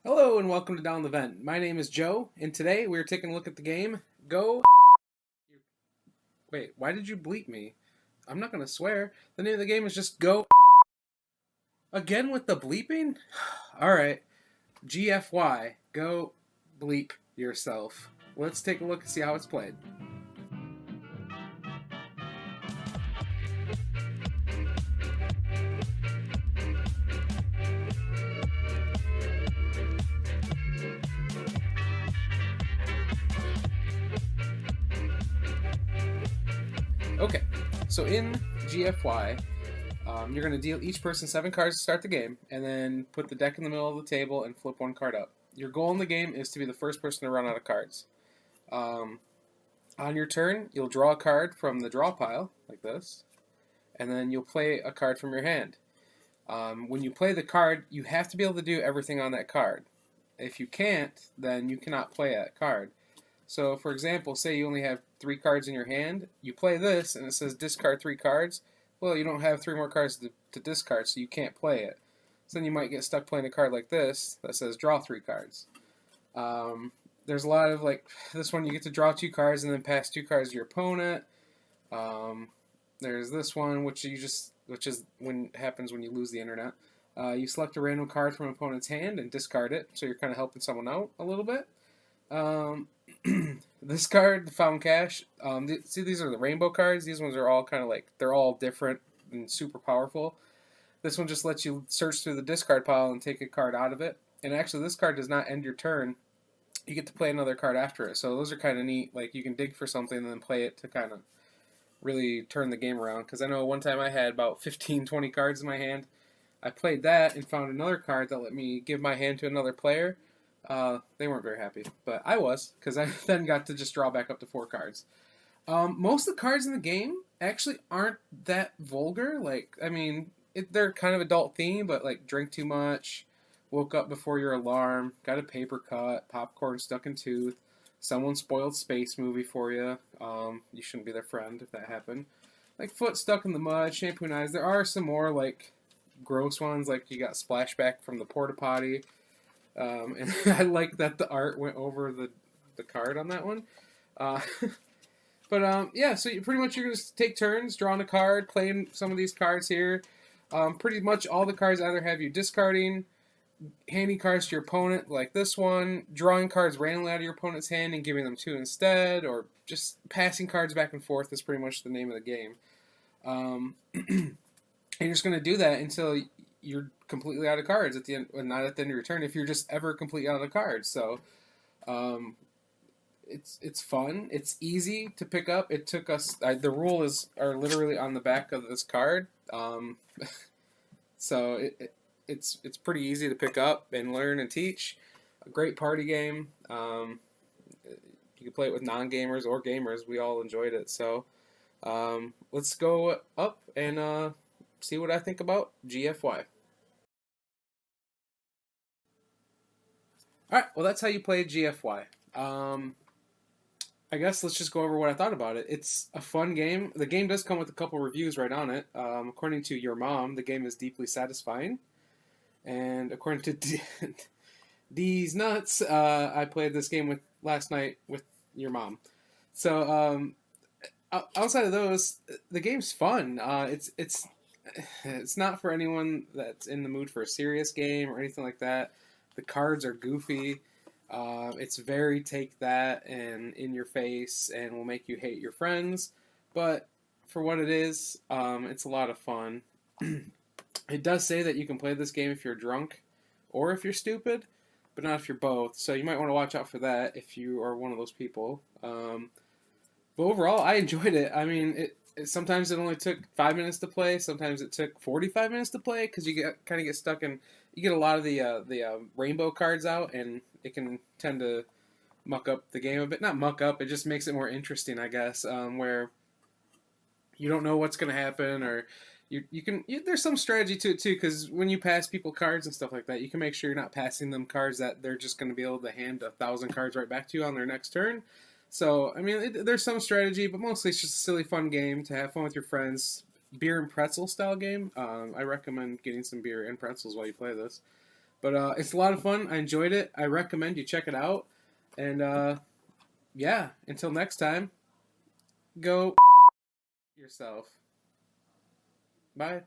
Hello and welcome to Down the Vent. My name is Joe, and today we're taking a look at the game Go. Wait, why did you bleep me? I'm not gonna swear. The name of the game is just Go. Again with the bleeping? Alright, GFY. Go bleep yourself. Let's take a look and see how it's played. Okay, so in GFY, you're going to deal each person 7 cards to start the game, and then put the deck in the middle of the table and flip 1 card up. Your goal in the game is to be the first person to run out of cards. On your turn, you'll draw a card from the draw pile, like this, and then you'll play a card from your hand. When you play the card, you have to be able to do everything on that card. If you can't, then you cannot play that card. So, for example, say you only have 3 cards in your hand, you play this, and it says discard 3 cards. Well, you don't have 3 more cards to discard, so you can't play it. So then you might get stuck playing a card like this that says draw 3 cards. There's a lot of, like, this one you get to draw 2 cards and then pass 2 cards to your opponent. There's this one, which is when happens when you lose the internet. You select a random card from an opponent's hand and discard it, so you're kind of helping someone out a little bit. This card, the Found Cash, see, these are the rainbow cards. These ones are all kind of like, they're all different and super powerful. This one just lets you search through the discard pile and take a card out of it. And actually, this card does not end your turn. You get to play another card after it. So those are kind of neat. Like, you can dig for something and then play it to kind of really turn the game around. Because I know one time I had about 15, 20 cards in my hand. I played that and found another card that let me give my hand to another player. They weren't very happy, but I was, because I then got to just draw back up to 4 cards. Most of the cards in the game actually aren't that vulgar. Like, I mean, they're kind of adult themed, but like drink too much, woke up before your alarm, got a paper cut, popcorn stuck in tooth, someone spoiled space movie for you. You shouldn't be their friend if that happened. Like foot stuck in the mud, shampoo and eyes. There are some more like gross ones, like you got splashback from the porta potty. And I like that the art went over the card on that one. Uh, yeah, so you're going to take turns drawing a card, playing some of these cards here. Pretty much all the cards either have you discarding, handing cards to your opponent, like this one, drawing cards randomly out of your opponent's hand and giving them 2 instead, or just passing cards back and forth is pretty much the name of the game. And you're just going to do that until you're completely out of cards at the end, well, not at the end of your turn, if you're just ever completely out of cards. So, it's fun. It's easy to pick up. It took us. The rules are literally on the back of this card. So it's pretty easy to pick up and learn and teach. A great party game. You can play it with non-gamers or gamers. We all enjoyed it. So, let's go up and see what I think about GFY. Alright, well that's how you play GFY. I guess let's just go over what I thought about it. It's a fun game. The game does come with a couple reviews right on it. According to your mom, the game is deeply satisfying. And according to These Nuts, I played this game last night with your mom. So, outside of those, the game's fun. It's not for anyone that's in the mood for a serious game or anything like that. The cards are goofy. It's very take that and in your face and will make you hate your friends. But for what it is, it's a lot of fun. It does say that you can play this game if you're drunk or if you're stupid, but not if you're both. So you might want to watch out for that if you are one of those people. But overall, I enjoyed it. I mean, sometimes it only took 5 minutes to play. Sometimes it took 45 minutes to play because you kind of get stuck in. You get a lot of the rainbow cards out, and it can tend to muck up the game a bit. Not muck up. It just makes it more interesting, I guess. Where you don't know what's going to happen, or there's some strategy to it too. Because when you pass people cards and stuff like that, you can make sure you're not passing them cards that they're just going to be able to hand 1,000 cards right back to you on their next turn. So, I mean, there's some strategy, but mostly it's just a silly, fun game to have fun with your friends. Beer and pretzel style game. I recommend getting some beer and pretzels while you play this. But it's a lot of fun. I enjoyed it. I recommend you check it out. And yeah, until next time, go yourself. Bye.